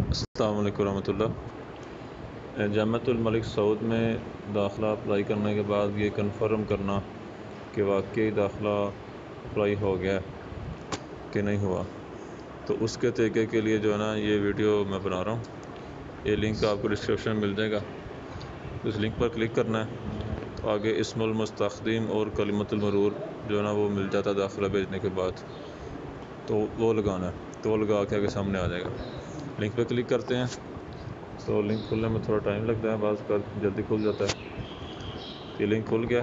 السلام علیکم ورحمۃ اللہ۔ جامعۃ الملک سعود میں داخلہ اپلائی کرنے کے بعد یہ کنفرم کرنا کہ واقعی داخلہ اپلائی ہو گیا کہ نہیں ہوا، تو اس کے طریقے کے لیے جو ہے نا یہ ویڈیو میں بنا رہا ہوں۔ یہ لنک آپ کو ڈسکرپشن میں مل جائے گا، اس لنک پر کلک کرنا ہے تو آگے اسم المستخدم اور کلمۃ المرور جو ہے نا وہ مل جاتا ہے داخلہ بھیجنے کے بعد، تو وہ لگانا ہے، تو وہ لگا کے آگے سامنے آ جائے گا۔ لنک پہ کلک کرتے ہیں تو لنک کھلنے میں تھوڑا ٹائم لگتا ہے، بعض کا جلدی کھل جاتا ہے۔ یہ لنک کھل گیا،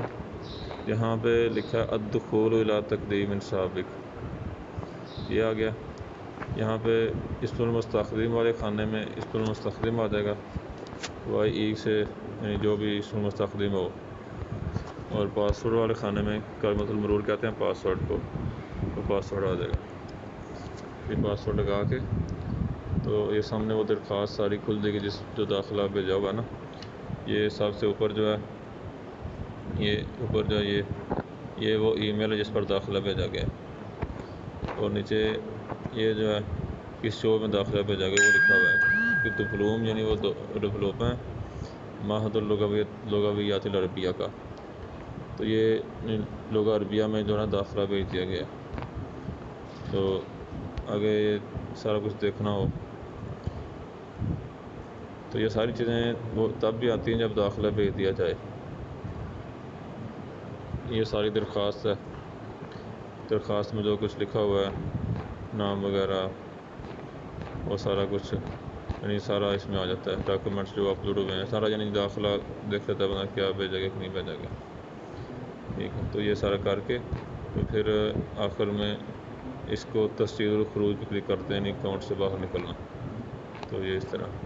یہاں پہ لکھا ہے الدخول الی تقدیم سابق، یہ آ گیا۔ یہاں پہ اسم المستخدم والے خانے میں اسم المستخدم آ جائے گا، وائی ای سے، یعنی جو بھی اسم المستخدم ہو، اور پاسورڈ والے خانے میں کلمۃ المرور کہتے ہیں پاسورڈ کو، تو پاسورڈ آ جائے گا۔ یہ پاسورڈ لگا کے تو یہ سامنے وہ درخواست ساری کھل جائے گی جو داخلہ بھیجا ہوگا نا۔ یہ سب سے اوپر جو ہے، یہ اوپر جو ہے یہ وہ ای میل ہے جس پر داخلہ بھیجا گیا، اور نیچے یہ جو ہے کس شعبے میں داخلہ بھیجا گیا وہ لکھا ہوا ہے کہ ڈپلوم، یعنی وہ ڈپلوم ہے معہد اللغویات العربیہ کا، تو یہ لغہ عربیہ میں جو ہے نا داخلہ بھیج دیا گیا۔ تو آگے یہ سارا کچھ دیکھنا ہو تو یہ ساری چیزیں وہ تب بھی آتی ہیں جب داخلہ بھیج دیا جائے۔ یہ ساری درخواست ہے، درخواست میں جو کچھ لکھا ہوا ہے، نام وغیرہ، وہ سارا کچھ یعنی سارا اس میں آ جاتا ہے۔ ڈاکیومنٹس جو اپلوڈ ہوئے ہیں سارا، یعنی داخلہ دیکھ لیتا ہے بندہ کیا بھیجا گیا کہ نہیں بھیجا گیا۔ ٹھیک ہے، تو یہ سارا کر کے تو پھر آخر میں اس کو تسجیل الخروج پہ کلک کرتے ہیں، یعنی اکاؤنٹ سے باہر نکلنا، تو یہ اس طرح